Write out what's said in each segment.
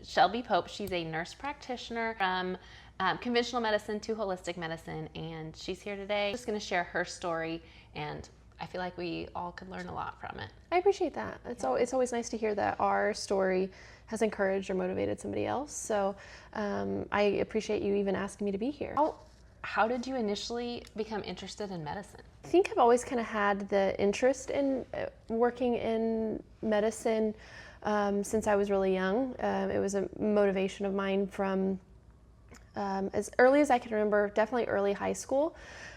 Shelby Pope. She's a nurse practitioner from conventional medicine to holistic medicine, and she's here today just going to share her story, and I feel like we all could learn a lot from it. I appreciate that. It's always nice to hear that our story has encouraged or motivated somebody else. So I appreciate you even asking me to be here. How did you initially become interested in medicine? I think I've always kind of had the interest in working in medicine since I was really young. It was a motivation of mine from as early as I can remember, definitely early high school.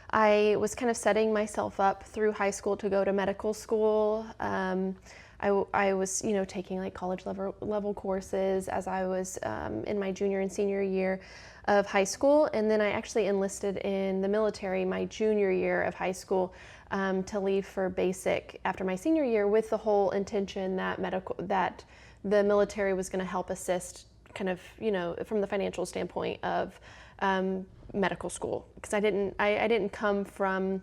I was kind of setting myself up through high school to go to medical school. I was, taking like college level courses as I was in my junior and senior year of high school, and then I actually enlisted in the military my junior year of high school to leave for basic after my senior year, with the whole intention that the military was going to help assist, kind of, from the financial standpoint of medical school, because I didn't come from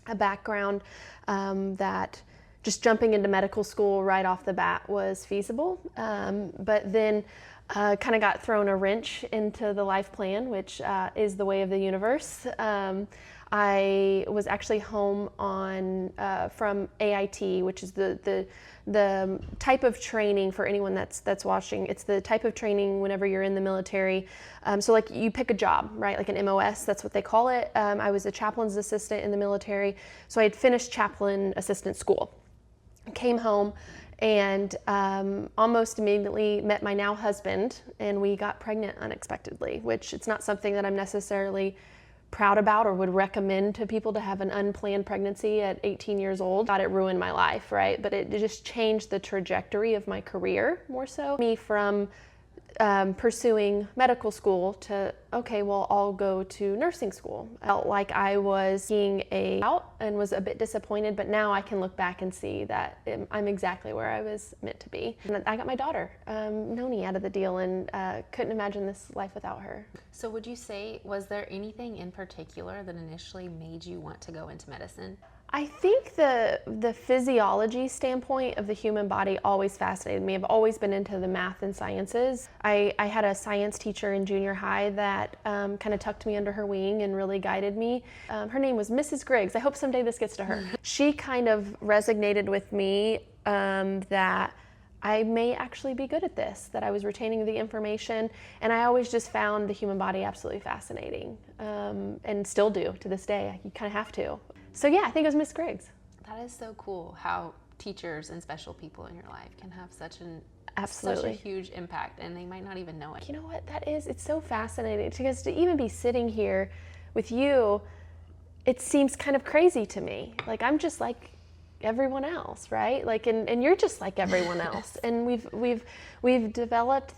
a background that just jumping into medical school right off the bat was feasible, but then kind of got thrown a wrench into the life plan, which is the way of the universe. I was actually home on from AIT, which is the type of training for anyone that's watching. It's the type of training whenever you're in the military. So like you pick a job, right? Like an MOS, that's what they call it. I was a chaplain's assistant in the military, so I had finished chaplain assistant school. Came home and almost immediately met my now husband, and we got pregnant unexpectedly, which it's not something that I'm necessarily proud about or would recommend to people, to have an unplanned pregnancy at 18 years old. God, it ruined my life, right? But it just changed the trajectory of my career more so. Me from pursuing medical school to, okay, well, I'll go to nursing school. I felt like I was seeing out and was a bit disappointed, but now I can look back and see that I'm exactly where I was meant to be. And I got my daughter, Noni, out of the deal, and couldn't imagine this life without her. So would you say, was there anything in particular that initially made you want to go into medicine? I think the physiology standpoint of the human body always fascinated me. I've always been into the math and sciences. I had a science teacher in junior high that kind of tucked me under her wing and really guided me. Her name was Mrs. Griggs. I hope someday this gets to her. She kind of resonated with me that I may actually be good at this, that I was retaining the information, and I always just found the human body absolutely fascinating, and still do to this day. You kind of have to. So yeah, I think it was Miss Griggs. That is so cool how teachers and special people in your life can have such Absolutely. such a huge impact, and they might not even know it. You know what that is? It's so fascinating, because to even be sitting here with you, it seems kind of crazy to me. Like I'm just like everyone else, right? Like, and you're just like everyone else. And we've developed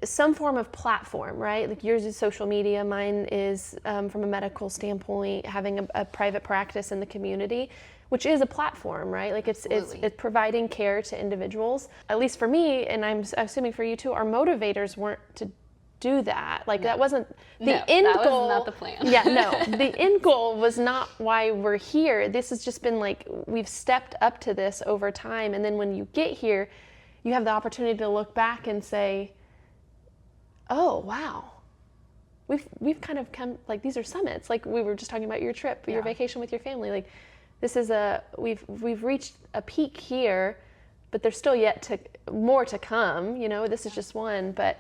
some form of platform, right? Like yours is social media, mine is from a medical standpoint, having a private practice in the community, which is a platform, right? Like it's providing care to individuals. At least for me, and I'm assuming for you too, our motivators weren't to do that. Like that wasn't the end goal. That was not the plan. Yeah, no, the end goal was not why we're here. This has just been like, we've stepped up to this over time. And then when you get here, you have the opportunity to look back and say, oh, wow, we've kind of come, like these are summits. Like we were just talking about your trip, your vacation with your family. Like this is we've reached a peak here, but there's still more to come. This is just one, but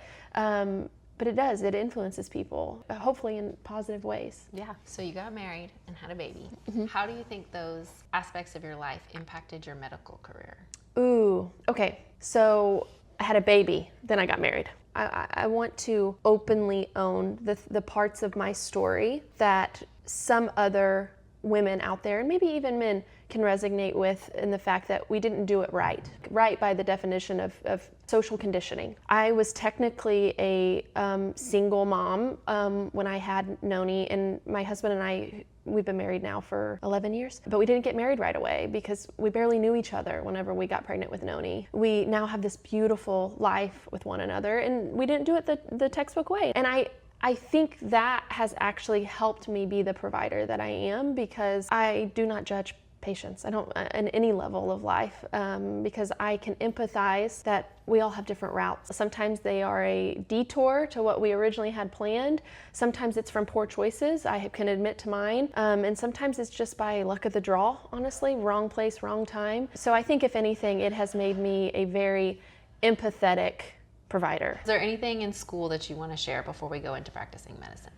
it influences people, hopefully in positive ways. Yeah. So you got married and had a baby. Mm-hmm. How do you think those aspects of your life impacted your medical career? Ooh, okay. So I had a baby, then I got married. I want to openly own the parts of my story that some other women out there, and maybe even men, can resonate with, in the fact that we didn't do it right by the definition of social conditioning. I was technically a single mom when I had Noni, and my husband and I, we've been married now for 11 years, but we didn't get married right away because we barely knew each other whenever we got pregnant with Noni. We now have this beautiful life with one another, and we didn't do it the textbook way. And I think that has actually helped me be the provider that I am, because I do not judge patients. I don't, in any level of life, because I can empathize that we all have different routes. Sometimes they are a detour to what we originally had planned. Sometimes it's from poor choices. I can admit to mine. And sometimes it's just by luck of the draw, honestly, wrong place, wrong time. So I think if anything, it has made me a very empathetic provider. Is there anything in school that you want to share before we go into practicing medicine?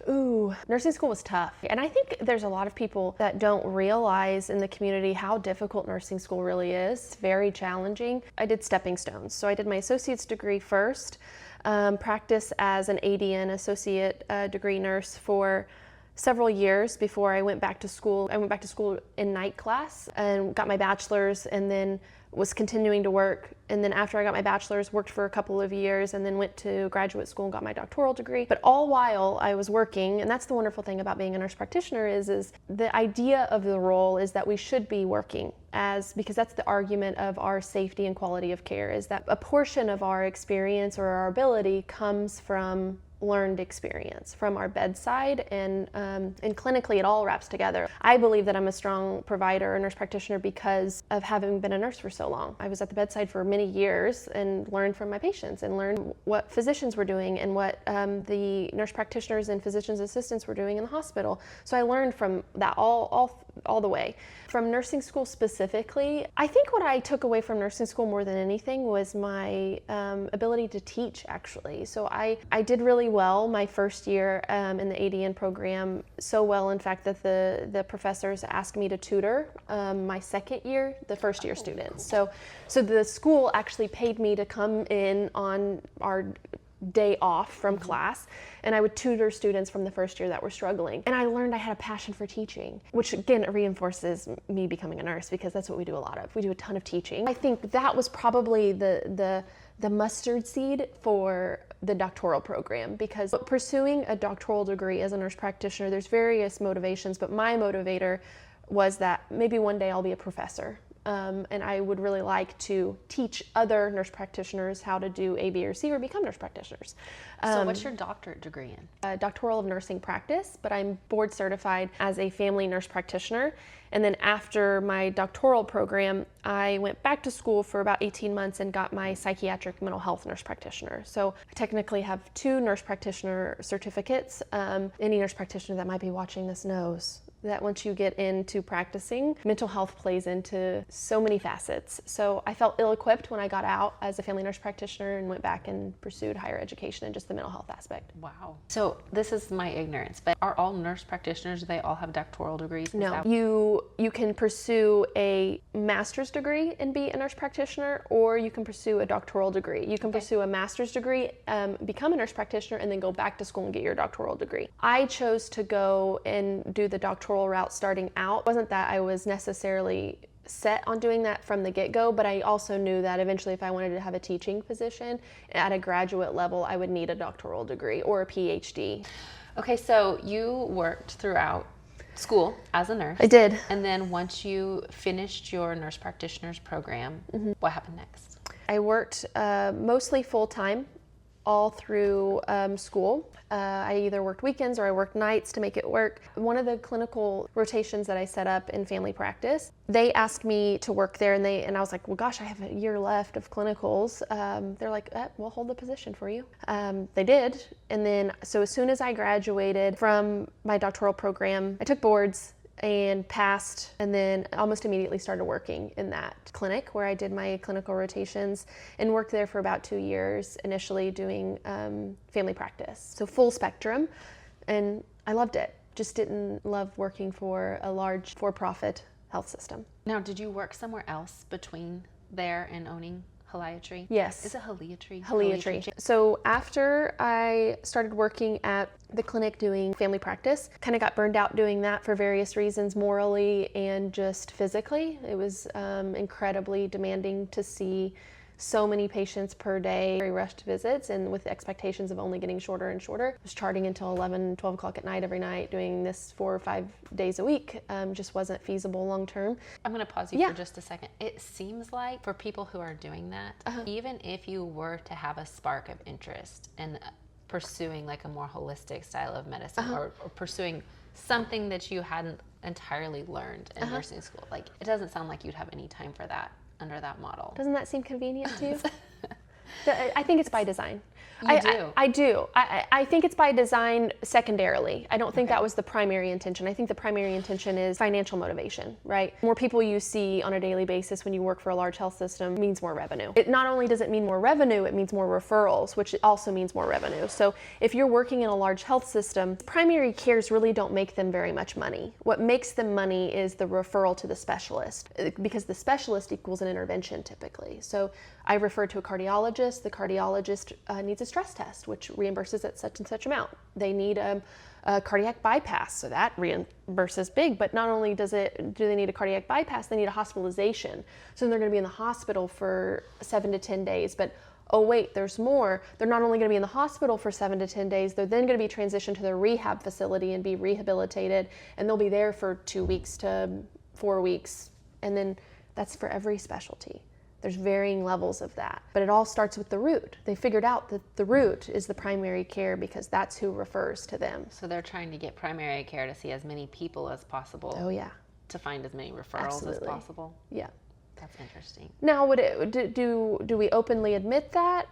Ooh, nursing school was tough. And I think there's a lot of people that don't realize in the community how difficult nursing school really is. It's very challenging. I did stepping stones. So I did my associate's degree first, practiced as an ADN, associate degree nurse, for several years before I went back to school. I went back to school in night class and got my bachelor's, and then was continuing to work. And then after I got my bachelor's, worked for a couple of years, and then went to graduate school and got my doctoral degree. But all while I was working, and that's the wonderful thing about being a nurse practitioner, is the idea of the role is that we should be working, because that's the argument of our safety and quality of care, is that a portion of our experience or our ability comes from learned experience from our bedside, and clinically it all wraps together. I believe that I'm a strong provider, a nurse practitioner, because of having been a nurse for so long. I was at the bedside for many years and learned from my patients and learned what physicians were doing and what the nurse practitioners and physician's assistants were doing in the hospital. So I learned from that all the way. From nursing school specifically, I think what I took away from nursing school more than anything was my ability to teach, actually. So I did really well my first year in the ADN program, so well in fact that the professors asked me to tutor my second year, the first year students. So the school actually paid me to come in on our day off from class, and I would tutor students from the first year that were struggling. And I learned I had a passion for teaching, which again reinforces me becoming a nurse, because that's what we do a lot of. We do a ton of teaching. I think that was probably the mustard seed for the doctoral program, because pursuing a doctoral degree as a nurse practitioner, there's various motivations, but my motivator was that maybe one day I'll be a professor. And I would really like to teach other nurse practitioners how to do A, B, or C, or become nurse practitioners. So what's your doctorate degree in? Doctoral of nursing practice, but I'm board certified as a family nurse practitioner. And then after my doctoral program, I went back to school for about 18 months and got my psychiatric mental health nurse practitioner. So I technically have 2 nurse practitioner certificates. Any nurse practitioner that might be watching this knows that once you get into practicing, mental health plays into so many facets. So I felt ill-equipped when I got out as a family nurse practitioner and went back and pursued higher education and just the mental health aspect. Wow. So this is my ignorance, but are all nurse practitioners, do they all have doctoral degrees? No. You can pursue a master's degree and be a nurse practitioner, or you can pursue a doctoral degree. You can pursue a master's degree, become a nurse practitioner, and then go back to school and get your doctoral degree. I chose to go and do the doctoral route starting out. It wasn't that I was necessarily set on doing that from the get-go, but I also knew that eventually if I wanted to have a teaching position at a graduate level, I would need a doctoral degree or a PhD. Okay, so you worked throughout school as a nurse. I did. And then once you finished your nurse practitioner's program, what happened next? I worked mostly full-time all through school. I either worked weekends or I worked nights to make it work. One of the clinical rotations that I set up in family practice, they asked me to work there, and I was like, well, gosh, I have a year left of clinicals. They're like, we'll hold the position for you. They did. And then, so as soon as I graduated from my doctoral program, I took boards and passed, and then almost immediately started working in that clinic where I did my clinical rotations and worked there for about 2 years, initially doing family practice. So full spectrum, and I loved it. Just didn't love working for a large for-profit health system. Now, did you work somewhere else between there and owning Heliatry? Yes. Is it Heliatry? Heliatry. So after I started working at the clinic doing family practice, kind of got burned out doing that for various reasons, morally and just physically. It was incredibly demanding to see so many patients per day, very rushed visits, and with expectations of only getting shorter and shorter. I was charting until 11, 12 o'clock at night every night, doing this 4 or 5 days a week. Just wasn't feasible long term. I'm going to pause you for just a second. It seems like for people who are doing that, even if you were to have a spark of interest in pursuing like a more holistic style of medicine or pursuing something that you hadn't entirely learned in nursing school. Like, it doesn't sound like you'd have any time for that under that model. Doesn't that seem convenient to you? I think it's by design. I do. I think it's by design secondarily. I don't think that was the primary intention. I think the primary intention is financial motivation, right? More people you see on a daily basis when you work for a large health system means more revenue. It not only does it mean more revenue, it means more referrals, which also means more revenue. So if you're working in a large health system, primary cares really don't make them very much money. What makes them money is the referral to the specialist, because the specialist equals an intervention typically. So I refer to a cardiologist. The cardiologist needs a stress test, which reimburses at such and such amount. They need a cardiac bypass, so that reimburses big. But not only do they need a cardiac bypass, they need a hospitalization. So they're going to be in the hospital for 7 to 10 days. But oh wait, there's more. They're not only going to be in the hospital for 7 to 10 days, they're then going to be transitioned to their rehab facility and be rehabilitated, and they'll be there for 2 weeks to 4 weeks, and then that's for every specialty. There's varying levels of that, but it all starts with the root. They figured out that the root is the primary care because that's who refers to them. So they're trying to get primary care to see as many people as possible. Oh yeah. To find as many referrals as possible. Yeah. That's interesting. Now, do we openly admit that?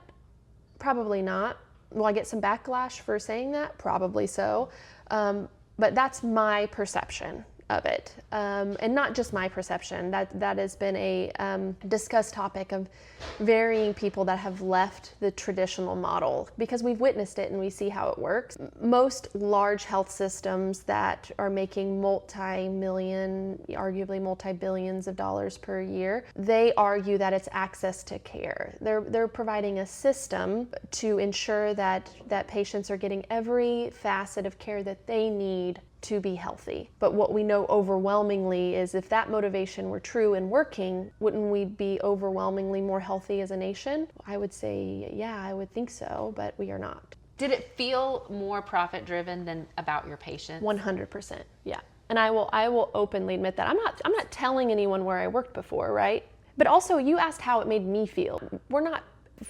Probably not. Will I get some backlash for saying that? Probably so. But that's my perception of it, and not just my perception. That has been a discussed topic of varying people that have left the traditional model because we've witnessed it and we see how it works. Most large health systems that are making multi-million, arguably multi-billions of dollars per year, they argue that it's access to care. They're providing a system to ensure that patients are getting every facet of care that they need to be healthy. But what we know overwhelmingly is if that motivation were true and working, wouldn't we be overwhelmingly more healthy as a nation? I would say, yeah, I would think so, but we are not. Did it feel more profit driven than about your patients? 100%, yeah. And I will openly admit that. I'm not telling anyone where I worked before, right? But also you asked how it made me feel. We're not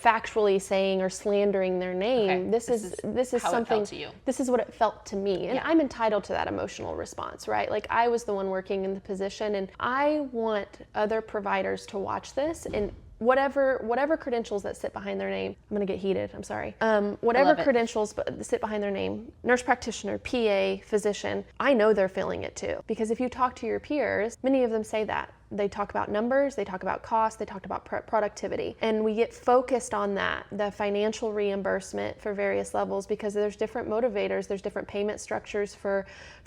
factually saying or slandering their name. Okay. This is how something. It felt to you. This is what it felt to me, and I'm entitled to that emotional response, right? Like I was the one working in the position, and I want other providers to watch this and whatever credentials that sit behind their name. I'm gonna get heated. I'm sorry. Whatever credentials sit behind their name, nurse practitioner, PA, physician. I know they're feeling it too, because if you talk to your peers, many of them say that. They talk about numbers, they talk about cost, they talk about productivity. And we get focused on that, the financial reimbursement for various levels, because there's different motivators, there's different payment structures for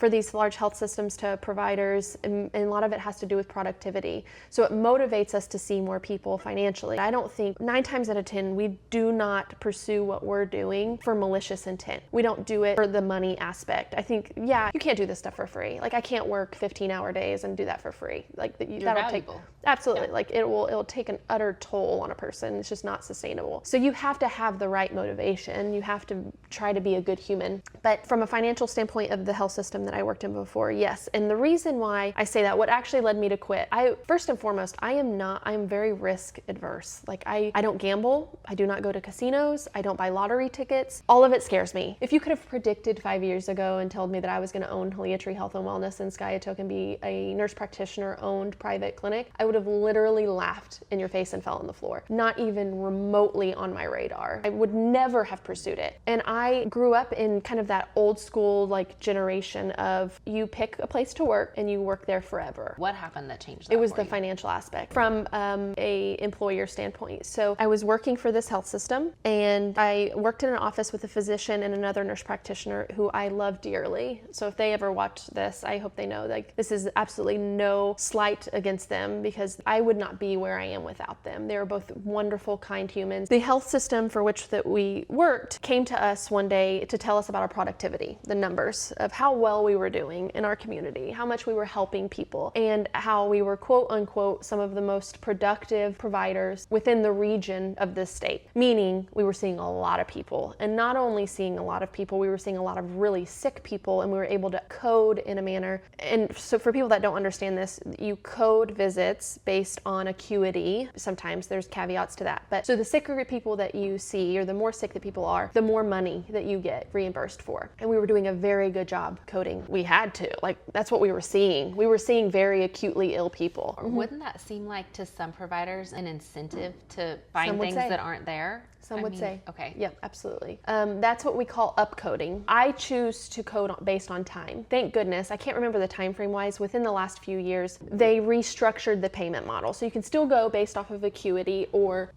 these large health systems to providers, and a lot of it has to do with productivity. So it motivates us to see more people financially. I don't think 9 times out of 10, we do not pursue what we're doing for malicious intent. We don't do it for the money aspect. I think, yeah, you can't do this stuff for free. Like I can't work 15-hour days and do that for free. Like that'll valuable. Absolutely. Yeah. Like it'll take an utter toll on a person. It's just not sustainable. So you have to have the right motivation. You have to try to be a good human. But from a financial standpoint of the health system that I worked in before, yes. And the reason why I say that, what actually led me to quit, first and foremost, I am very risk adverse. Like I don't gamble. I do not go to casinos. I don't buy lottery tickets. All of it scares me. If you could have predicted 5 years ago and told me that I was going to own Heliatry Health and Wellness and Skyatoke and be a nurse practitioner owned private clinic, I would have literally laughed in your face and fell on the floor. Not even remotely on my radar. I would never have pursued it. And I grew up in kind of that old school like generation of you pick a place to work and you work there forever. What happened that changed that? It was the financial aspect from a employer standpoint. So I was working for this health system and I worked in an office with a physician and another nurse practitioner who I love dearly. So if they ever watch this, I hope they know like this is absolutely no slight against them, because I would not be where I am without them. They were both wonderful, kind humans. The health system for which that we worked came to us one day to tell us about our productivity, the numbers of how well we were doing in our community, how much we were helping people, and how we were quote unquote some of the most productive providers within the region of this state. Meaning we were seeing a lot of people, and not only seeing a lot of people, we were seeing a lot of really sick people, and we were able to code in a manner. And so for people that don't understand this, you code visits this based on acuity. Sometimes there's caveats to that. But so the sicker people that you see, or the more sick that people are, the more money that you get reimbursed for. And we were doing a very good job coding. We had to. Like, that's what we were seeing. We were seeing very acutely ill people. Wouldn't that seem like to some providers an incentive to find things say. that aren't there? Some would say. Okay. Yep, absolutely. That's what we call upcoding. I choose to code based on time. Thank goodness. I can't remember the time frame wise. Within the last few years, they restructured the payment model. So you can still go based off of acuity or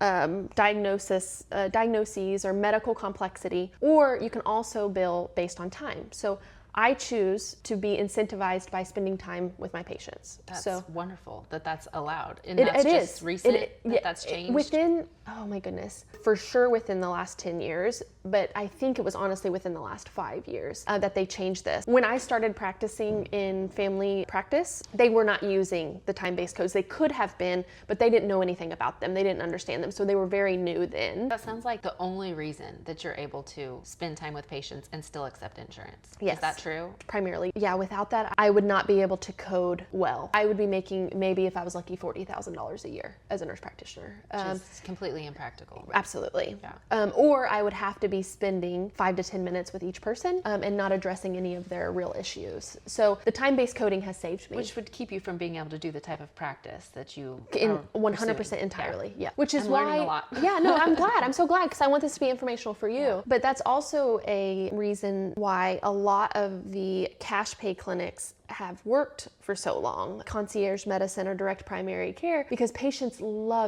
diagnoses or medical complexity, or you can also bill based on time. So I choose to be incentivized by spending time with my patients. That's wonderful that that's allowed. And It that's just is. recent that's changed? Within, oh my goodness, for sure within the last 10 years, but I think it was honestly within the last 5 years that they changed this. When I started practicing in family practice, they were not using the time-based codes. They could have been, but they didn't know anything about them. They didn't understand them, so they were very new then. That sounds like the only reason that you're able to spend time with patients and still accept insurance. Yes. Is that true? Primarily. Yeah, without that, I would not be able to code well. I would be making, maybe if I was lucky, $40,000 a year as a nurse practitioner. Which is completely impractical. Absolutely. Yeah. Or I would have to be spending 5 to 10 minutes with each person and not addressing any of their real issues. So the time-based coding has saved me. Which would keep you from being able to do the type of practice that you In are 100% pursuing. entirely. Yeah. Which is I'm why. learning a lot. Yeah, no, I'm glad. I'm so glad because I want this to be informational for you. Yeah. But that's also a reason why a lot of the cash pay clinics have worked for so long, concierge medicine or direct primary care, because patients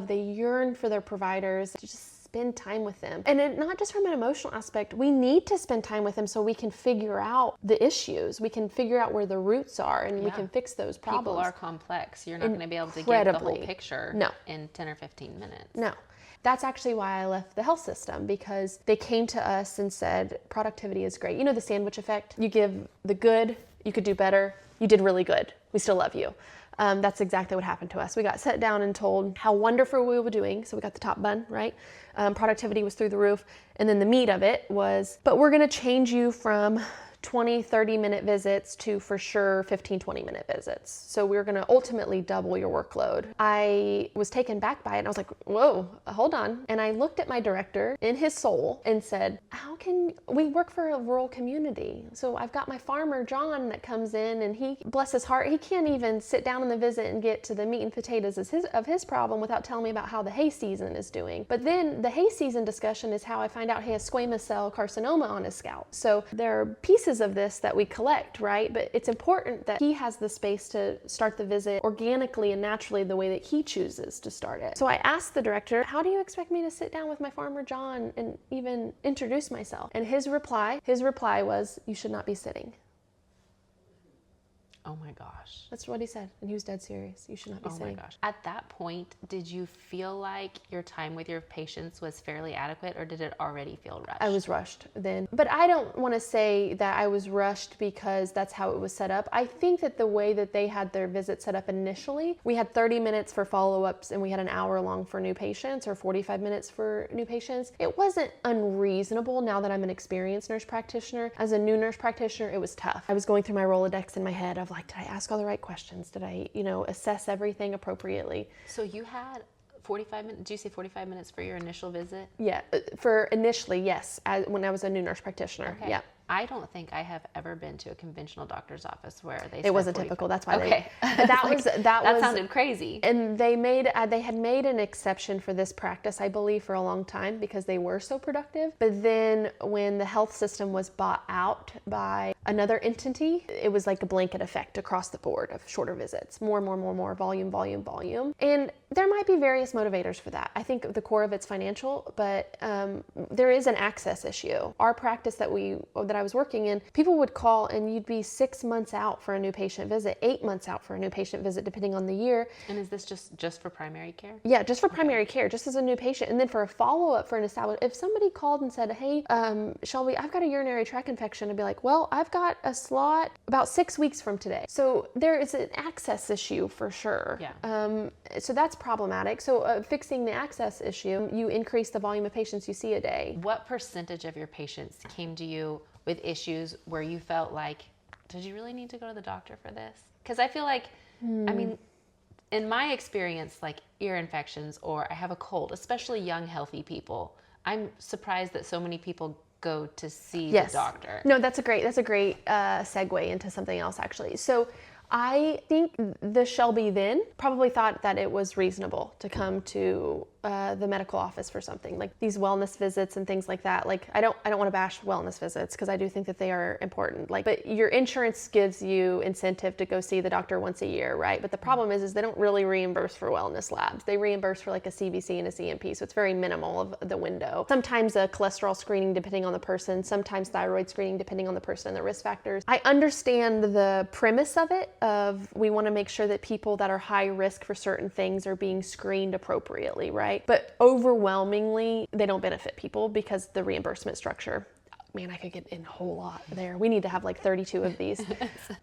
they yearn for their providers to just spend time with them. And not just from an emotional aspect, we need to spend time with them so we can figure out the issues. We can figure out where the roots are and we can fix those problems. People are complex. You're not going to be able to get the whole picture in 10 or 15 minutes. No. That's actually why I left the health system, because they came to us and said, productivity is great. You know the sandwich effect? You give the good, you could do better, you did really good, we still love you. That's exactly what happened to us. We got set down and told how wonderful we were doing. So we got the top bun, right? Productivity was through the roof. And then the meat of it was, but we're gonna change you from 20, 30-minute visits to for sure 15, 20-minute visits. So we're going to ultimately double your workload. I was taken back by it and I was like, whoa, hold on. And I looked at my director in his soul and said, how can we work for a rural community? So I've got my farmer, John, that comes in and he, bless his heart, he can't even sit down in the visit and get to the meat and potatoes of his problem without telling me about how the hay season is doing. But then the hay season discussion is how I find out he has squamous cell carcinoma on his scalp. So there are pieces of this that we collect, right? But it's important that he has the space to start the visit organically and naturally the way that he chooses to start it. So I asked the director, how do you expect me to sit down with my farmer John and even introduce myself? And his reply was, you should not be sitting. Oh my gosh. That's what he said. And he was dead serious. You should not be sitting. Oh my gosh. At that point, did you feel like your time with your patients was fairly adequate, or did it already feel rushed? I was rushed then. But I don't want to say that I was rushed because that's how it was set up. I think that the way that they had their visit set up initially, we had 30 minutes for follow-ups and we had an hour long for new patients, or 45 minutes for new patients. It wasn't unreasonable now that I'm an experienced nurse practitioner. As a new nurse practitioner, it was tough. I was going through my Rolodex in my head of like, did I ask all the right questions? Did I, assess everything appropriately? So you had 45 minutes, did you say 45 minutes for your initial visit? Yeah, for initially, yes, when I was a new nurse practitioner, okay. Yeah. I don't think I have ever been to a conventional doctor's office where they. It wasn't typical. That's why okay. that sounded crazy. And they had made an exception for this practice, I believe, for a long time because they were so productive. But then when the health system was bought out by another entity, it was like a blanket effect across the board of shorter visits, more, volume. And there might be various motivators for that. I think the core of it's financial, but there is an access issue. Our practice that I was working in, people would call and you'd be 6 months out for a new patient visit, 8 months out for a new patient visit, depending on the year. And is this just for primary care? Yeah, just for primary care, just as a new patient. And then for a follow-up for an established, if somebody called and said, hey, Shelby, I've got a urinary tract infection, I'd be like, well, I've got a slot about 6 weeks from today. So there is an access issue for sure. Yeah. So that's problematic. So fixing the access issue, you increase the volume of patients you see a day. What percentage of your patients came to you with issues where you felt like, did you really need to go to the doctor for this? Because I feel like, I mean, In my experience, like ear infections or I have a cold, especially young, healthy people, I'm surprised that so many people go to see the doctor. No, that's a great segue into something else, actually. So I think the Shelby then probably thought that it was reasonable to come to the medical office for something like these wellness visits and things like that. Like I don't want to bash wellness visits because I do think that they are important. Like, but your insurance gives you incentive to go see the doctor once a year, right? But the problem is they don't really reimburse for wellness labs. They reimburse for like a CBC and a CMP, so it's very minimal of the window. Sometimes a cholesterol screening depending on the person, sometimes thyroid screening depending on the person and the risk factors. I understand the premise of it, of we want to make sure that people that are high risk for certain things are being screened appropriately, right? But overwhelmingly, they don't benefit people because the reimbursement structure. Man, I could get in a whole lot there. We need to have like 32 of these.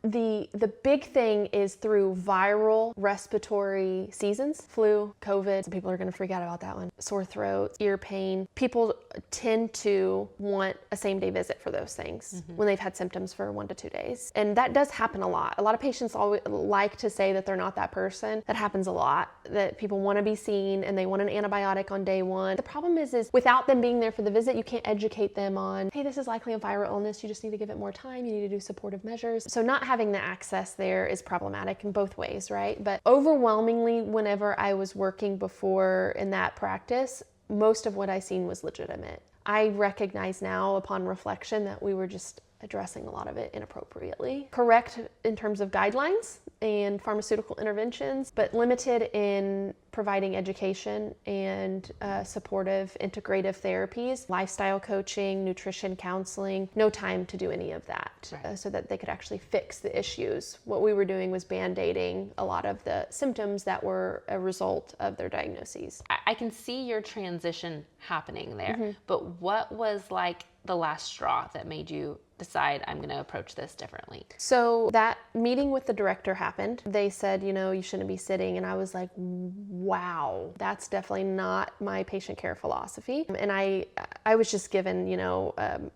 The big thing is through viral respiratory seasons, flu, COVID. Some people are going to freak out about that one. Sore throat, ear pain. People tend to want a same day visit for those things when they've had symptoms for 1 to 2 days. And that does happen a lot. A lot of patients always like to say that they're not that person. That happens a lot, that people want to be seen and they want an antibiotic on day one. The problem is without them being there for the visit, you can't educate them on, hey, this is likely a viral illness. You just need to give it more time. You need to do supportive measures. So not having the access there is problematic in both ways, right? But overwhelmingly, whenever I was working before in that practice, most of what I seen was legitimate. I recognize now upon reflection that we were just addressing a lot of it inappropriately. Correct in terms of guidelines and pharmaceutical interventions, but limited in providing education and supportive integrative therapies, lifestyle coaching, nutrition counseling, no time to do any of that. Right. So that they could actually fix the issues. What we were doing was band-aiding a lot of the symptoms that were a result of their diagnoses. I can see your transition happening there, but what was like the last straw that made you decide I'm going to approach this differently? So that meeting with the director happened. They said, you shouldn't be sitting. And I was like, wow, that's definitely not my patient care philosophy. And I was just given,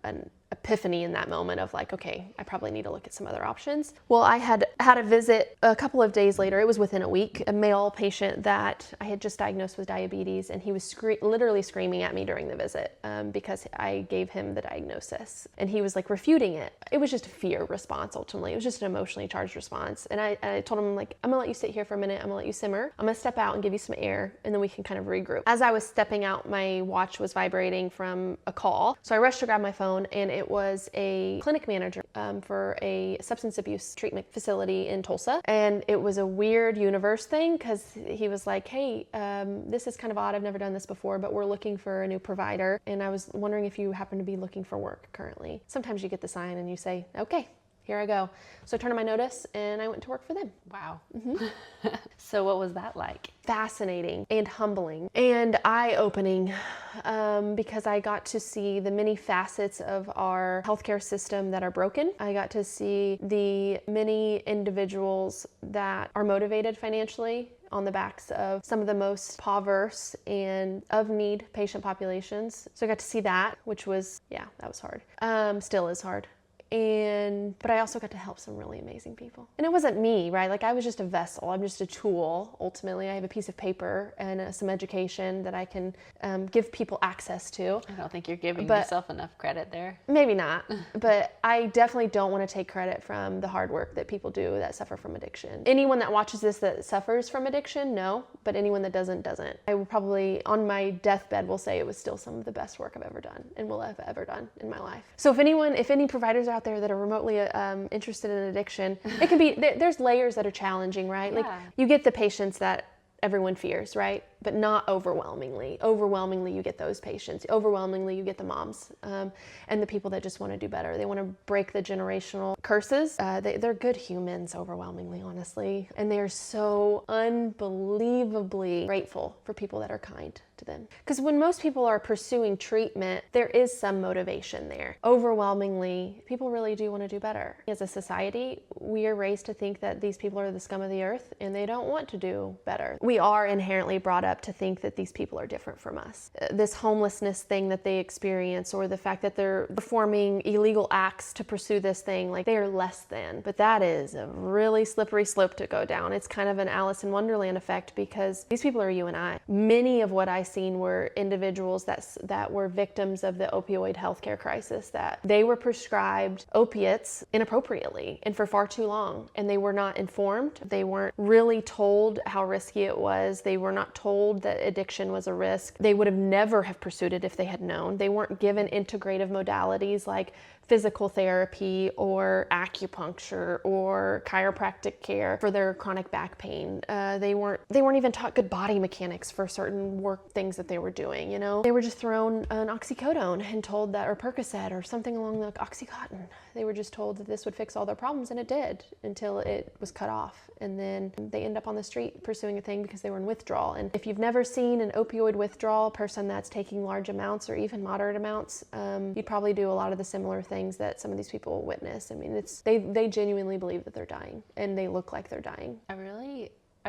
an epiphany in that moment of like, okay, I probably need to look at some other options. Well, I had a visit a couple of days later. It was within a week, a male patient that I had just diagnosed with diabetes, and he was literally screaming at me during the visit because I gave him the diagnosis, and he was like refuting it. It was just a fear response. Ultimately, it was just an emotionally charged response. And I told him, like, I'm gonna let you sit here for a minute. I'm gonna let you simmer. I'm gonna step out and give you some air, and then we can kind of regroup. As I was stepping out, my watch was vibrating from a call, so I rushed to grab my phone, and it was a clinic manager for a substance abuse treatment facility in Tulsa. And it was a weird universe thing because he was like, hey, this is kind of odd. I've never done this before, but we're looking for a new provider. And I was wondering if you happen to be looking for work currently. Sometimes you get the sign and you say, okay, here I go. So I turned in my notice and I went to work for them. Wow. So what was that like? Fascinating and humbling and eye-opening because I got to see the many facets of our healthcare system that are broken. I got to see the many individuals that are motivated financially on the backs of some of the most impoverished and of need patient populations. So I got to see that, which was, that was hard. Still is hard. But I also got to help some really amazing people. And it wasn't me, right? Like I was just a vessel. I'm just a tool. Ultimately, I have a piece of paper and some education that I can give people access to. I don't think you're giving yourself enough credit there. Maybe not. But I definitely don't want to take credit from the hard work that people do that suffer from addiction. Anyone that watches this that suffers from addiction, no. But anyone that doesn't. I will probably, on my deathbed, will say it was still some of the best work I've ever done and will have ever done in my life. So if any providers out there that are remotely interested in addiction, it can be, there's layers that are challenging, right? Yeah. Like you get the patients that everyone fears, right? But not overwhelmingly. Overwhelmingly, you get those patients. Overwhelmingly, you get the moms and the people that just want to do better. They want to break the generational curses. They're good humans, overwhelmingly, honestly. And they are so unbelievably grateful for people that are kind to them. Because when most people are pursuing treatment, there is some motivation there. Overwhelmingly, people really do want to do better. As a society, we are raised to think that these people are the scum of the earth and they don't want to do better. We are inherently brought up up to think that these people are different from us. This homelessness thing that they experience, or the fact that they're performing illegal acts to pursue this thing, like they are less than. But that is a really slippery slope to go down. It's kind of an Alice in Wonderland effect, because these people are you and I. Many of what I seen were individuals that were victims of the opioid healthcare crisis, that they were prescribed opiates inappropriately and for far too long, and they were not informed. They weren't really told how risky it was. They were not told that addiction was a risk. They would have never have pursued it if they had known. They weren't given integrative modalities like physical therapy or acupuncture or chiropractic care for their chronic back pain. They weren't even taught good body mechanics for certain work things that they were doing, you know? They were just thrown an oxycodone and told that, or Percocet or something along the Oxycontin. They were just told that this would fix all their problems, and it did, until it was cut off. And then they end up on the street pursuing a thing because they were in withdrawal. And if you've never seen an opioid withdrawal person that's taking large amounts or even moderate amounts, you'd probably do a lot of the similar things that some of these people witness. I mean, they genuinely believe that they're dying, and they look like they're dying. I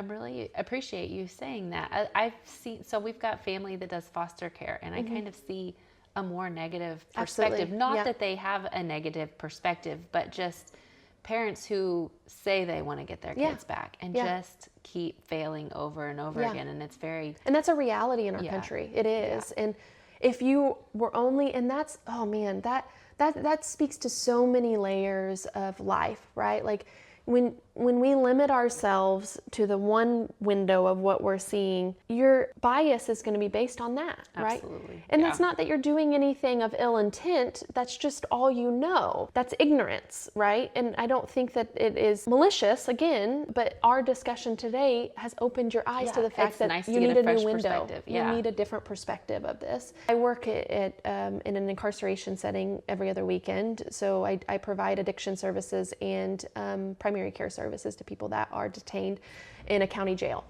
really appreciate you saying that. I've seen, so we've got family that does foster care, and I kind of see a more negative perspective. Absolutely. Not that they have a negative perspective, but just parents who say they want to get their kids back and just keep failing over and over again. And it's very... And that's a reality in our country. It is. And if you were only, and that's, oh man, that speaks to so many layers of life, right? Like when we limit ourselves to the one window of what we're seeing, your bias is going to be based on that, right? Absolutely. And that's not that you're doing anything of ill intent. That's just all you know. That's ignorance, right? And I don't think that it is malicious, again, but our discussion today has opened your eyes to the fact that you need a new window. You need a different perspective of this. I work in an incarceration setting every other weekend, so I provide addiction services and primary care services to people that are detained in a county jail.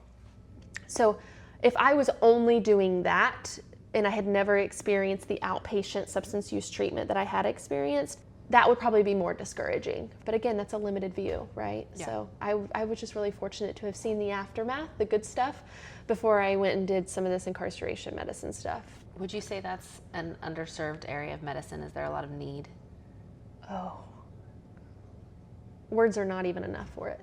So if I was only doing that and I had never experienced the outpatient substance use treatment that I had experienced, that would probably be more discouraging. But again, that's a limited view, right? Yeah. So I was just really fortunate to have seen the aftermath, the good stuff, before I went and did some of this incarceration medicine stuff. Would you say that's an underserved area of medicine? Is there a lot of need? Oh. Words are not even enough for it.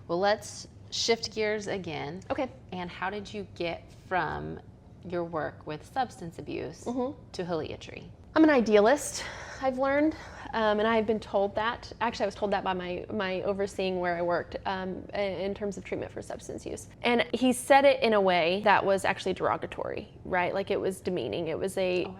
Well, let's shift gears again. Okay. And how did you get from your work with substance abuse to heliatry? I'm an idealist, I've learned, and I've been told that. Actually, I was told that by my overseeing where I worked in terms of treatment for substance use. And he said it in a way that was actually derogatory, right? Like it was demeaning. It was a... Oh,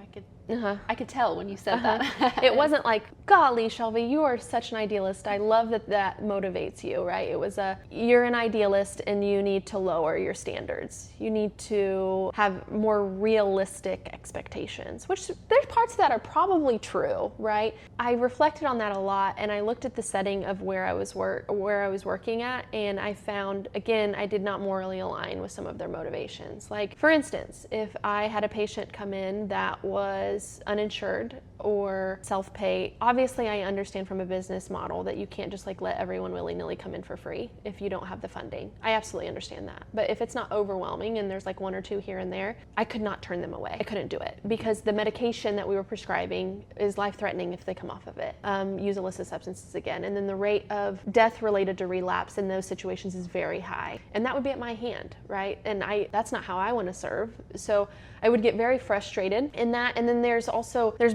I could tell when you said that. It wasn't like, golly, Shelby, you are such an idealist. I love that motivates you, right? It was you're an idealist and you need to lower your standards. You need to have more realistic expectations, which there's parts of that are probably true, right? I reflected on that a lot, and I looked at the setting of where I was working at, and I found, again, I did not morally align with some of their motivations. Like, for instance, if I had a patient come in that was uninsured or self-pay, obviously I understand from a business model that you can't just like let everyone willy-nilly come in for free if you don't have the funding. I absolutely understand that. But if it's not overwhelming and there's like one or two here and there, I could not turn them away. I couldn't do it because the medication that we were prescribing is life-threatening if they come off of it. Use illicit substances again. And then the rate of death related to relapse in those situations is very high. And that would be at my hand, right? And that's not how I want to serve. So I would get very frustrated in that. And then there's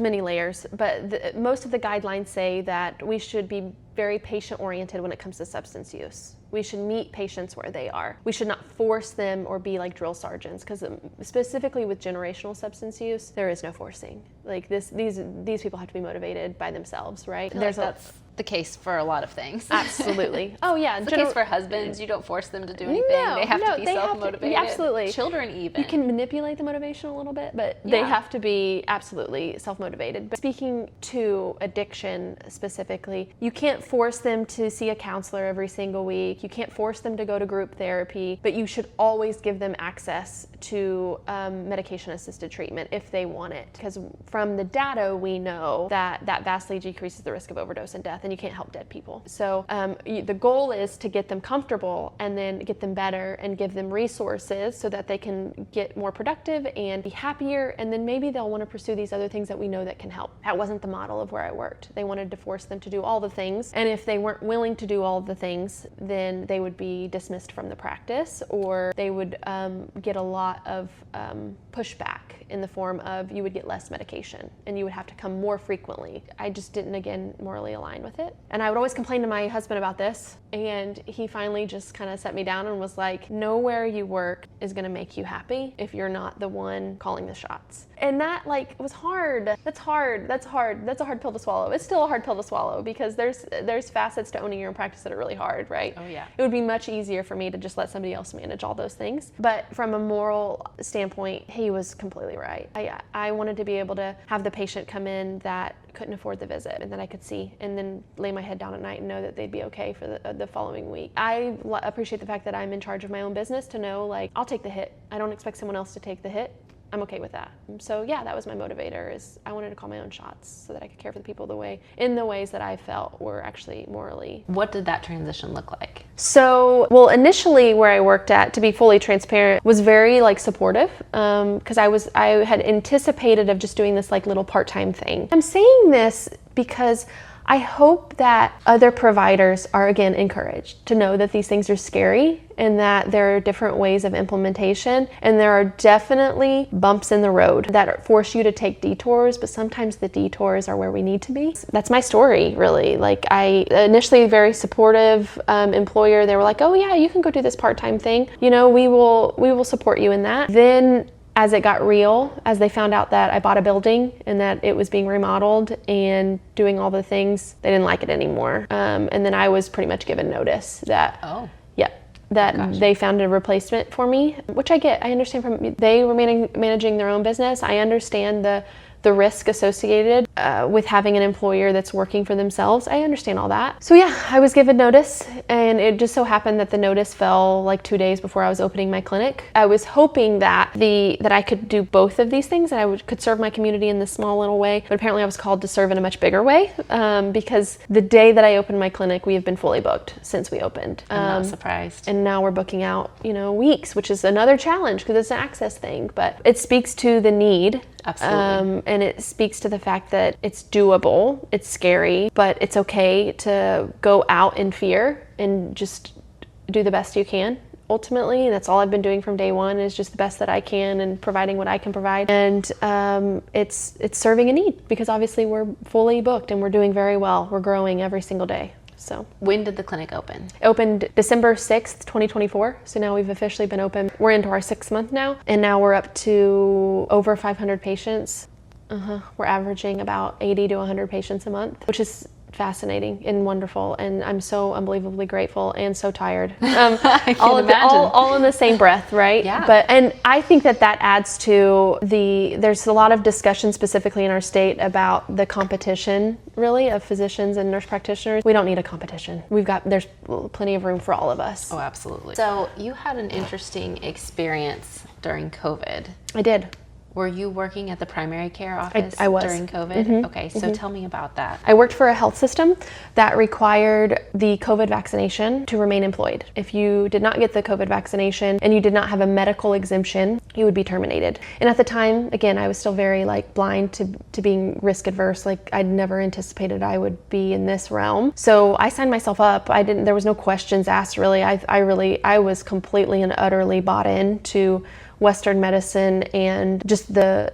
many layers, but most of the guidelines say that we should be very patient-oriented when it comes to substance use. We should meet patients where they are. We should not force them or be like drill sergeants, because specifically with generational substance use, there is no forcing. Like these people have to be motivated by themselves, right? That's the case for a lot of things. Absolutely. Oh yeah. It's the case for husbands. You don't force them to do anything. They have to be self-motivated. Absolutely. Children even. You can manipulate the motivation a little bit, but they have to be absolutely self-motivated. But speaking to addiction specifically, you can't force them to see a counselor every single week. You can't force them to go to group therapy, but you should always give them access to medication-assisted treatment if they want it. Because from the data, we know that vastly decreases the risk of overdose and death. And and you can't help dead people. So the goal is to get them comfortable and then get them better and give them resources so that they can get more productive and be happier, and then maybe they'll want to pursue these other things that we know that can help. That wasn't the model of where I worked. They wanted to force them to do all the things, and if they weren't willing to do all of the things, then they would be dismissed from the practice, or they would get a lot of pushback in the form of you would get less medication and you would have to come more frequently. I just didn't, again, morally align with it. And I would always complain to my husband about this, and he finally just kind of set me down and was like, nowhere you work is going to make you happy if you're not the one calling the shots. And that was hard. That's hard. That's a hard pill to swallow. It's still a hard pill to swallow because there's facets to owning your own practice that are really hard, right? Oh yeah. It would be much easier for me to just let somebody else manage all those things. But from a moral standpoint, he was completely right. I wanted to be able to have the patient come in that couldn't afford the visit and that I could see, and then lay my head down at night and know that they'd be okay for the following week. I appreciate the fact that I'm in charge of my own business, to know I'll take the hit. I don't expect someone else to take the hit. I'm okay with that. So yeah, that was my motivator, is I wanted to call my own shots so that I could care for the people in the ways that I felt were actually morally. What did that transition look like? So, well, initially where I worked at, to be fully transparent, was very supportive, because I had anticipated of just doing this little part-time thing. I'm saying this because I hope that other providers are, again, encouraged to know that these things are scary and that there are different ways of implementation, and there are definitely bumps in the road that force you to take detours, but sometimes the detours are where we need to be. That's my story, really. I initially very supportive employer. They were like, oh yeah, you can go do this part-time thing. We will support you in that. Then as it got real, as they found out that I bought a building and that it was being remodeled and doing all the things, they didn't like it anymore. And then I was pretty much given notice that, they found a replacement for me, which I get. I understand they were managing their own business. I understand the risk associated with having an employer that's working for themselves. I understand all that. So yeah, I was given notice, and it just so happened that the notice fell 2 days before I was opening my clinic. I was hoping that I could do both of these things, and I could serve my community in this small little way, but apparently I was called to serve in a much bigger way, because the day that I opened my clinic, we have been fully booked since we opened. I'm not surprised. And now we're booking out, weeks, which is another challenge because it's an access thing, but it speaks to the need. Absolutely. And it speaks to the fact that it's doable, it's scary, but it's okay to go out in fear and just do the best you can. Ultimately, that's all I've been doing from day one, is just the best that I can and providing what I can provide. And it's serving a need, because obviously we're fully booked and we're doing very well. We're growing every single day. So when did the clinic open? It opened December 6th, 2024. So now we've officially been open. We're into our 6th month now, and now we're up to over 500 patients. We're averaging about 80 to 100 patients a month, which is fascinating and wonderful, and I'm so unbelievably grateful and so tired. I can imagine. All in the same breath, right? Yeah. And I think that adds to there's a lot of discussion specifically in our state about the competition, really, of physicians and nurse practitioners. We don't need a competition. There's plenty of room for all of us. Oh, absolutely. So you had an interesting experience during COVID. I did. Were you working at the primary care office I was. during COVID? Okay, so tell me about that. I worked for a health system that required the COVID vaccination to remain employed. If you did not get the COVID vaccination and you did not have a medical exemption, you would be terminated. And at the time, again, I was still very blind to being risk adverse. I'd never anticipated I would be in this realm. So I signed myself up. There was no questions asked, really. I was completely and utterly bought into Western medicine and just the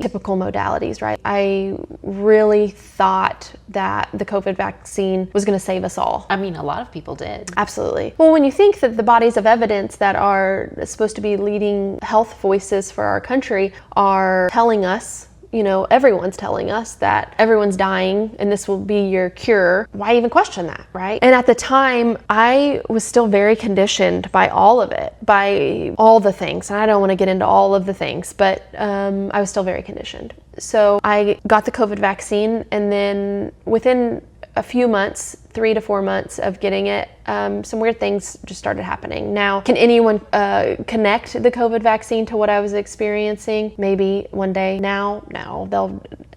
typical modalities, right? I really thought that the COVID vaccine was going to save us all. I mean, a lot of people did. Absolutely. Well, when you think that the bodies of evidence that are supposed to be leading health voices for our country are telling us, everyone's telling us that everyone's dying and this will be your cure, why even question that, right? And at the time, I was still very conditioned by all of it, by all the things. And I don't want to get into all of the things, but I was still very conditioned. So I got the COVID vaccine, and then within a few months, 3 to 4 months of getting it, some weird things just started happening. Now, can anyone connect the COVID vaccine to what I was experiencing? Maybe one day. Now, no.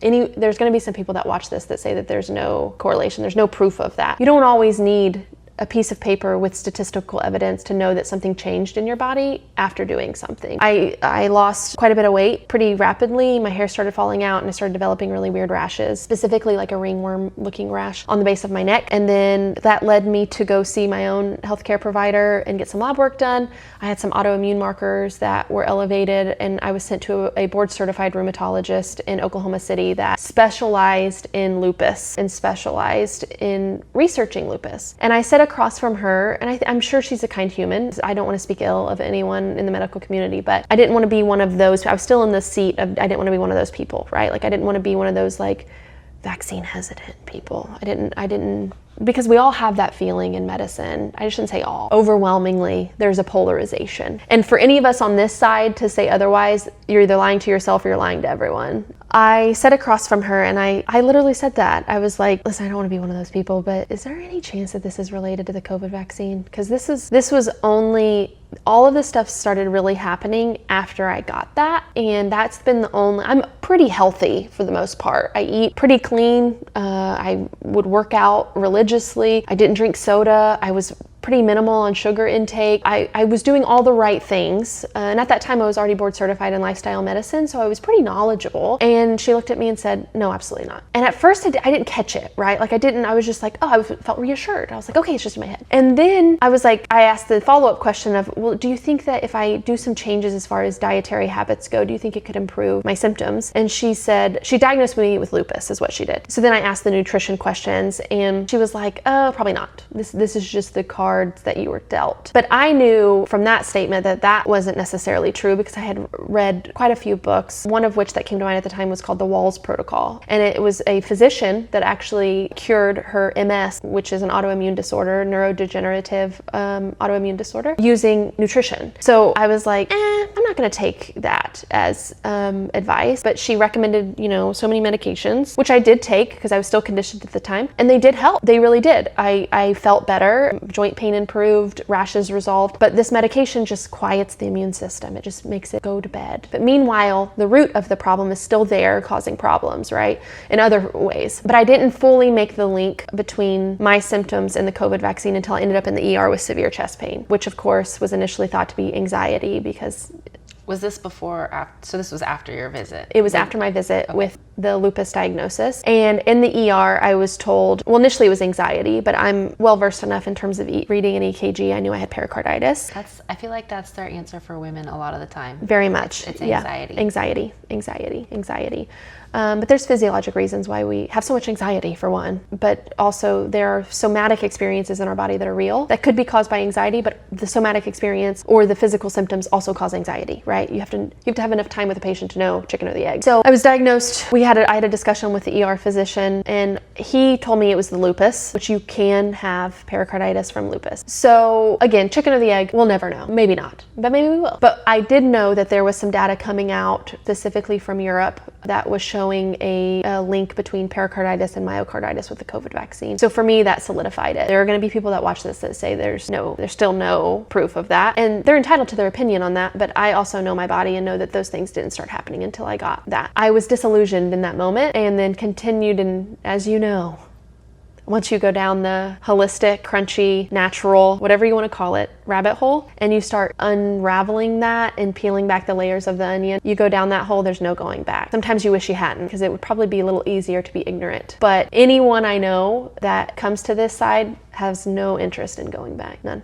There's going to be some people that watch this that say that there's no correlation. There's no proof of that. You don't always need a piece of paper with statistical evidence to know that something changed in your body after doing something. I lost quite a bit of weight pretty rapidly. My hair started falling out and I started developing really weird rashes, specifically like a ringworm looking rash on the base of my neck. And then that led me to go see my own healthcare provider and get some lab work done. I had some autoimmune markers that were elevated, and I was sent to a board certified rheumatologist in Oklahoma City that specialized in lupus and specialized in researching lupus. And I sat across from her, and I'm sure she's a kind human. I don't want to speak ill of anyone in the medical community, but I didn't want to be one of those. I was still in the seat of, I didn't want to be one of those people, right? Like I didn't want to be one of those like vaccine hesitant people. I didn't, because we all have that feeling in medicine. I shouldn't say all. Overwhelmingly, there's a polarization. And for any of us on this side to say otherwise, you're either lying to yourself or you're lying to everyone. I sat across from her and I literally said that. I was like, listen, I don't want to be one of those people, but is there any chance that this is related to the COVID vaccine? Because this was only, all of this stuff started really happening after I got that. And that's been the only, I'm pretty healthy for the most part. I eat pretty clean. I would work out religiously. I didn't drink soda. I was pretty minimal on sugar intake. I was doing all the right things. And at that time I was already board certified in lifestyle medicine, so I was pretty knowledgeable. And she looked at me and said, no, absolutely not. And at first I didn't catch it, right? Like I was just like, oh, I felt reassured. I was like, okay, it's just in my head. And then I was like, I asked the follow-up question of, well, do you think that if I do some changes as far as dietary habits go, do you think it could improve my symptoms? And she said, she diagnosed me with lupus is what she did. So then I asked the nutrition questions and she was like, oh, probably not. This is just the cards that you were dealt. But I knew from that statement that that wasn't necessarily true because I had read quite a few books, one of which that came to mind at the time was called the Walls Protocol. And it was a physician that actually cured her MS, which is an autoimmune disorder, neurodegenerative autoimmune disorder, using nutrition. So I was like, I'm not going to take that as advice. But she recommended, so many medications, which I did take because I was still conditioned at the time. And they did help. They really did. I felt better. Joint pain improved, rashes resolved. But this medication just quiets the immune system. It just makes it go to bed. But meanwhile, the root of the problem is still there, causing problems, right? In other ways. But I didn't fully make the link between my symptoms and the COVID vaccine until I ended up in the ER with severe chest pain, which of course was initially thought to be anxiety because... Was this before or after? So this was after your visit? It was after my visit with the lupus diagnosis. And in the ER, I was told, well, initially it was anxiety, but I'm well versed enough in terms of reading an EKG. I knew I had pericarditis. I feel like that's their answer for women a lot of the time. Very much. It's anxiety. Yeah. Anxiety. But there's physiologic reasons why we have so much anxiety, for one. But also there are somatic experiences in our body that are real that could be caused by anxiety, but the somatic experience or the physical symptoms also cause anxiety, right? You have to have enough time with the patient to know chicken or the egg. So I was diagnosed. I had a discussion with the ER physician, and he told me it was the lupus, which you can have pericarditis from lupus. So again, chicken or the egg, we'll never know. Maybe not, but maybe we will. But I did know that there was some data coming out specifically from Europe that was showing a link between pericarditis and myocarditis with the COVID vaccine. So for me, that solidified it. There are going to be people that watch this that say there's still no proof of that. And they're entitled to their opinion on that, but I also know my body and know that those things didn't start happening until I got that. I was disillusioned in that moment and then continued, and as you know, once you go down the holistic, crunchy, natural, whatever you want to call it, rabbit hole, and you start unraveling that and peeling back the layers of the onion, you go down that hole, there's no going back. Sometimes you wish you hadn't, because it would probably be a little easier to be ignorant. But anyone I know that comes to this side has no interest in going back. None.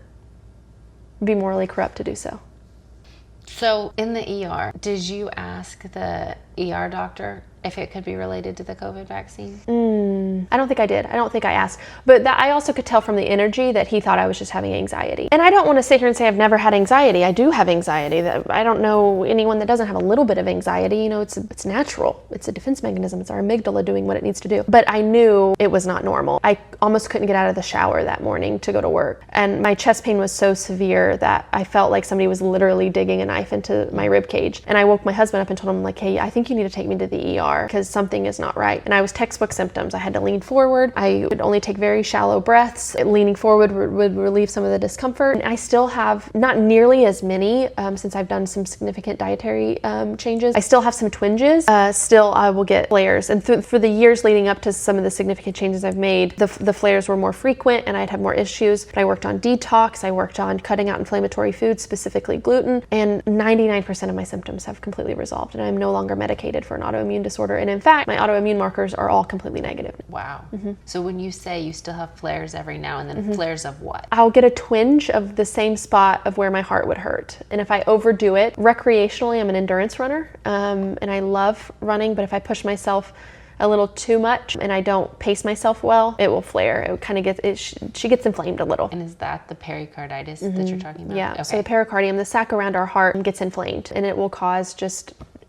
It'd be morally corrupt to do so. So in the ER, did you ask the ER doctor if it could be related to the COVID vaccine? I don't think I did. I don't think I asked. But that I also could tell from the energy that he thought I was just having anxiety. And I don't want to sit here and say I've never had anxiety. I do have anxiety. I don't know anyone that doesn't have a little bit of anxiety. It's natural. It's a defense mechanism. It's our amygdala doing what it needs to do. But I knew it was not normal. I almost couldn't get out of the shower that morning to go to work. And my chest pain was so severe that I felt like somebody was literally digging a knife into my rib cage. And I woke my husband up and told him, like, hey, I think think you need to take me to the ER because something is not right. And I was textbook symptoms. I had to lean forward. I would only take very shallow breaths. Leaning forward would relieve some of the discomfort. And I still have not nearly as many since I've done some significant dietary changes. I still have some twinges. Still, I will get flares. And for the years leading up to some of the significant changes I've made, the flares were more frequent and I'd have more issues. But I worked on detox. I worked on cutting out inflammatory foods, specifically gluten. And 99% of my symptoms have completely resolved. And I'm no longer medicated for an autoimmune disorder. And in fact, my autoimmune markers are all completely negative. Wow. So when you say you still have flares every now and then, flares of what? I'll get a twinge of the same spot of where my heart would hurt. And if I overdo it, recreationally, I'm an endurance runner, and I love running, but if I push myself a little too much and I don't pace myself well, it will flare. It kind of gets, she gets inflamed a little. And is that the pericarditis that you're talking about? Yeah, Okay. so the pericardium, the sac around our heart, gets inflamed and it will cause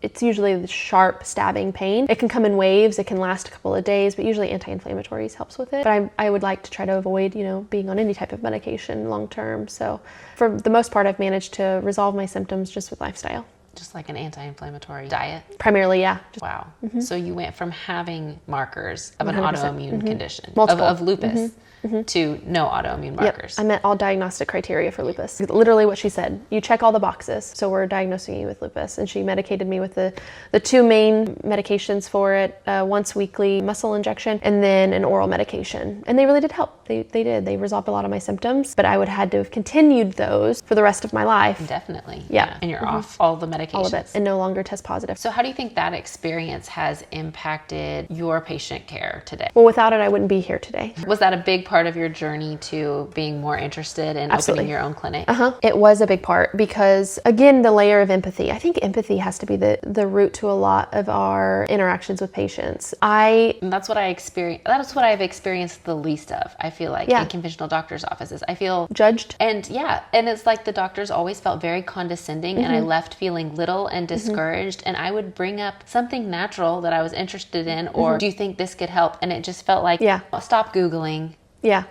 it's usually the sharp stabbing pain. It can come in waves, it can last a couple of days, but usually anti-inflammatories helps with it. But I would like to try to avoid, being on any type of medication long term. So for the most part, I've managed to resolve my symptoms just with lifestyle. Just like an anti-inflammatory diet? Primarily, yeah. Wow. So you went from having markers of an 100%. autoimmune condition, Multiple. of lupus, to no autoimmune markers. Yep. I met all diagnostic criteria for lupus. Literally what she said. You check all the boxes, so we're diagnosing you with lupus. And she medicated me with the two main medications for it, once weekly muscle injection and then an oral medication. And they really did help. They did. They resolved a lot of my symptoms, but I would had to have continued those for the rest of my life. Definitely. Yeah. And you're off all the medications. All of it, and no longer test positive. So how do you think that experience has impacted your patient care today? Well, without it, I wouldn't be here today. Was that a big part of your journey to being more interested in Absolutely. opening your own clinic? It was a big part because, again, the layer of empathy. I think empathy has to be the root to a lot of our interactions with patients. And that's what I experienced. That's what I've experienced the least of, I feel like, Yeah. in conventional doctors' offices. I feel judged. And it's like the doctors always felt very condescending, and I left feeling little and discouraged. And I would bring up something natural that I was interested in, or do you think this could help? And it just felt like, stop Googling. Yeah.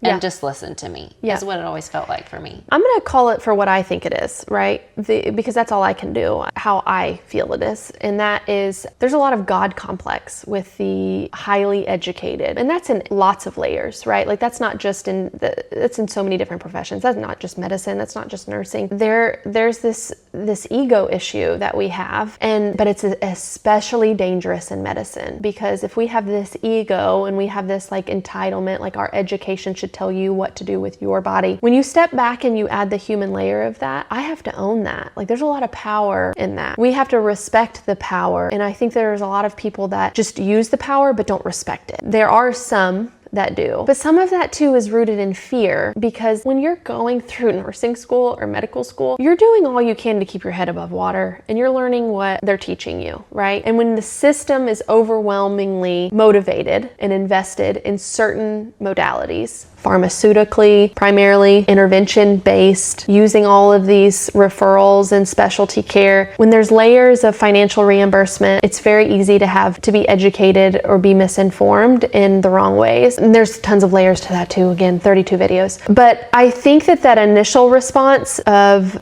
And just listen to me. Yeah. Is what it always felt like for me. I'm going to call it for what I think it is, right? Because that's all I can do, how I feel it is. And that is, there's a lot of God complex with the highly educated. And that's in lots of layers, right? Like that's not just it's in so many different professions. That's not just medicine. That's not just nursing. There's this ego issue that we have. But it's especially dangerous in medicine, because if we have this ego and we have this like entitlement, like our education should tell you what to do with your body. When you step back and you add the human layer of that, I have to own that. Like there's a lot of power in that. We have to respect the power. And I think there's a lot of people that just use the power but don't respect it. There are some that do. But some of that too is rooted in fear, because when you're going through nursing school or medical school, you're doing all you can to keep your head above water and you're learning what they're teaching you, right? And when the system is overwhelmingly motivated and invested in certain modalities, pharmaceutically, primarily intervention-based, using all of these referrals and specialty care. When there's layers of financial reimbursement, it's very easy to be educated or be misinformed in the wrong ways. And there's tons of layers to that too, again, 32 videos. But I think that initial response of,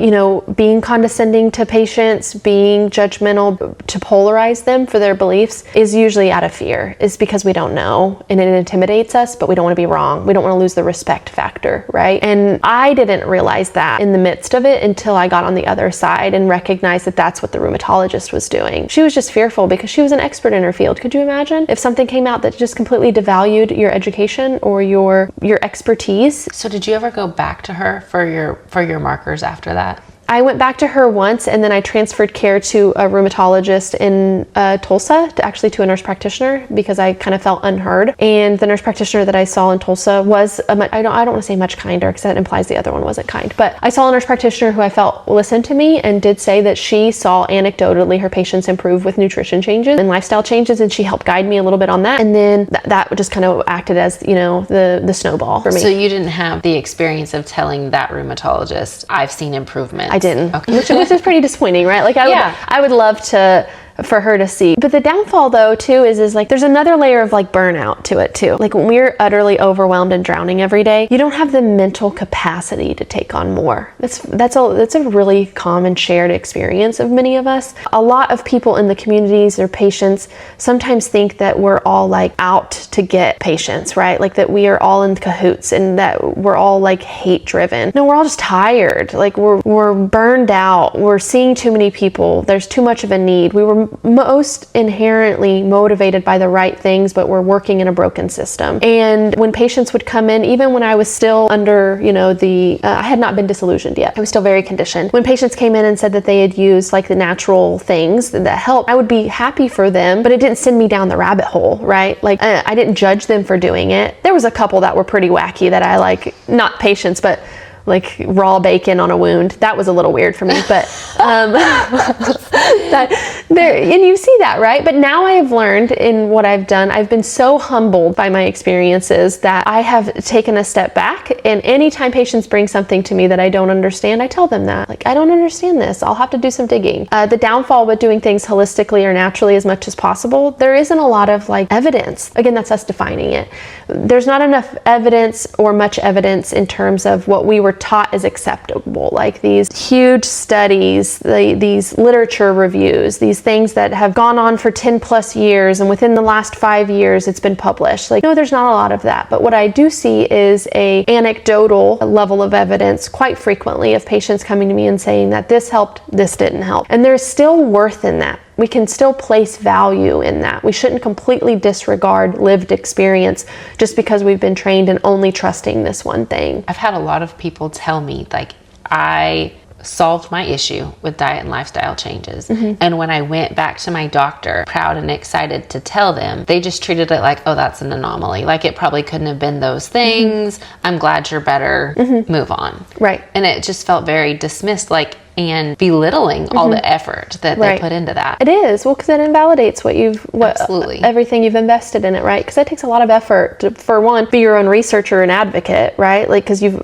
being condescending to patients, being judgmental, to polarize them for their beliefs is usually out of fear. It's because we don't know and it intimidates us, but we don't want to be wrong. We don't want to lose the respect factor, right? And I didn't realize that in the midst of it until I got on the other side and recognized that that's what the rheumatologist was doing. She was just fearful because she was an expert in her field. Could you imagine if something came out that just completely devalued your education or your expertise? So did you ever go back to her for your markers after that? I went back to her once, and then I transferred care to a rheumatologist in Tulsa, to a nurse practitioner, because I kind of felt unheard. And the nurse practitioner that I saw in Tulsa was, I don't want to say much kinder, because that implies the other one wasn't kind. But I saw a nurse practitioner who I felt listened to me and did say that she saw anecdotally her patients improve with nutrition changes and lifestyle changes, and she helped guide me a little bit on that. And then that just kind of acted as, the snowball for me. So you didn't have the experience of telling that rheumatologist, I've seen improvement. I didn't, okay. which is pretty disappointing, right? Like I would love to for her to see. But the downfall though too is like there's another layer of like burnout to it too. Like when we're utterly overwhelmed and drowning every day, you don't have the mental capacity to take on more. That's a really common shared experience of many of us. A lot of people in the communities or patients sometimes think that we're all like out to get patients, right? Like that we are all in cahoots and that we're all like hate driven. No, we're all just tired. Like we're burned out. We're seeing too many people. There's too much of a need. We were most inherently motivated by the right things, but we're working in a broken system. And when patients would come in, even when I was still under, I had not been disillusioned yet. I was still very conditioned. When patients came in and said that they had used like the natural things that helped, I would be happy for them, but it didn't send me down the rabbit hole, right? Like I didn't judge them for doing it. There was a couple that were pretty wacky that I like, not patients, but like raw bacon on a wound. That was a little weird for me, but and you see that, right? But now I have learned in what I've done, I've been so humbled by my experiences that I have taken a step back, and anytime patients bring something to me that I don't understand, I tell them that. Like, I don't understand this. I'll have to do some digging. The downfall with doing things holistically or naturally as much as possible, there isn't a lot of like evidence. Again, that's us defining it. There's not enough evidence or much evidence in terms of what we were taught is acceptable, like these huge studies, these literature reviews, these things that have gone on for 10 plus years, and within the last 5 years it's been published. Like, no, there's not a lot of that. But what I do see is a anecdotal level of evidence quite frequently of patients coming to me and saying that this helped, this didn't help. And there's still worth in that. We can still place value in that. We shouldn't completely disregard lived experience just because we've been trained in only trusting this one thing. I've had a lot of people tell me, like, I solved my issue with diet and lifestyle changes. And when I went back to my doctor, proud and excited to tell them, they just treated it like, oh, that's an anomaly. Like, it probably couldn't have been those things. I'm glad you're better. Move on. Right. And it just felt very dismissed, like, and belittling all the effort that they put into that. It is. Well, because it invalidates Absolutely. Everything you've invested in it, right? Because that takes a lot of effort to, for one, be your own researcher and advocate, right? Like, because you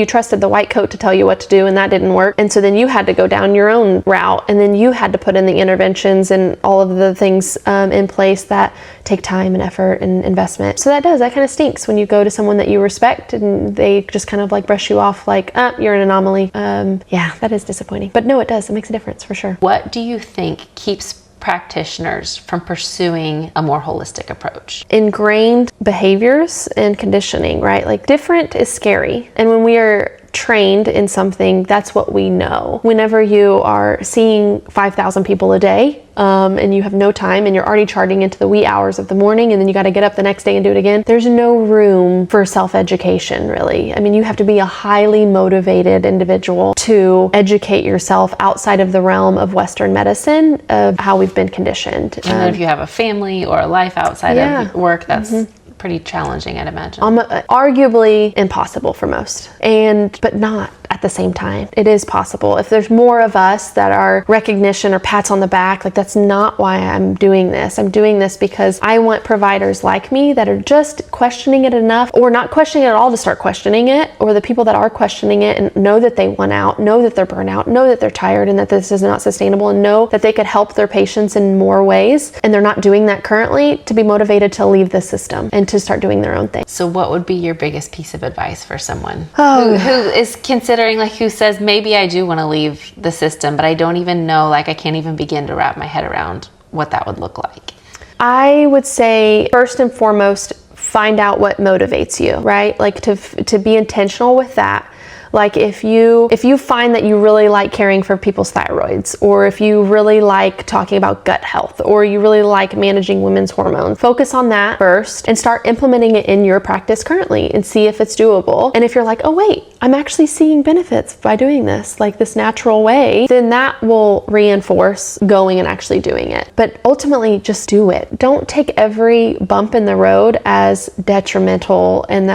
trusted the white coat to tell you what to do, and that didn't work. And so then you had to go down your own route, and then you had to put in the interventions and all of the things in place that take time and effort and investment. So that kind of stinks when you go to someone that you respect and they just kind of like brush you off like, you're an anomaly. Yeah, that is disappointing. But no, it does. It makes a difference for sure. What do you think keeps practitioners from pursuing a more holistic approach? Ingrained behaviors and conditioning, right? Like, different is scary. And when we are trained in something, that's what we know. Whenever you are seeing 5,000 people a day, and you have no time and you're already charting into the wee hours of the morning, and then you got to get up the next day and do it again, there's no room for self-education, really. I mean, you have to be a highly motivated individual to educate yourself outside of the realm of Western medicine, of how we've been conditioned. And then if you have a family or a life outside of work, that's pretty challenging, I'd imagine. Arguably impossible for most, but not at the same time. It is possible. If there's more of us that are recognition or pats on the back, like, that's not why I'm doing this. I'm doing this because I want providers like me that are just questioning it enough, or not questioning it at all to start questioning it, or the people that are questioning it and know that they want out, know that they're burnt out, know that they're tired and that this is not sustainable, and know that they could help their patients in more ways, and they're not doing that currently, to be motivated to leave the system and to start doing their own thing. So what would be your biggest piece of advice for someone who is considering, like, who says, maybe I do want to leave the system, but I don't even know, like, I can't even begin to wrap my head around what that would look like? I would say, first and foremost, find out what motivates you, right? Like, to be intentional with that. Like, if you find that you really like caring for people's thyroids, or if you really like talking about gut health, or you really like managing women's hormones, focus on that first and start implementing it in your practice currently and see if it's doable. And if you're like, oh wait, I'm actually seeing benefits by doing this, like this natural way, then that will reinforce going and actually doing it. But ultimately, just do it. Don't take every bump in the road as detrimental, and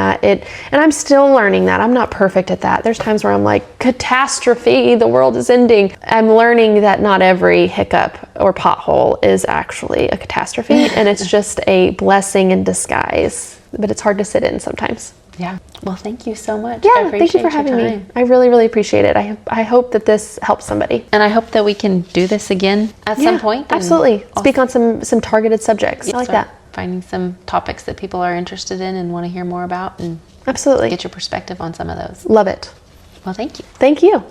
I'm still learning that. I'm not perfect at that. There's times where I'm like, catastrophe, the world is ending. I'm learning that not every hiccup or pothole is actually a catastrophe, and it's just a blessing in disguise. But it's hard to sit in sometimes. Yeah. Well, thank you so much. Yeah, thank you for having me. I really, really appreciate it. I hope that this helps somebody. And I hope that we can do this again at some point. Absolutely. Speak on some targeted subjects. I like that. Finding some topics that people are interested in and want to hear more about, and absolutely get your perspective on some of those. Love it. Well, thank you. Thank you.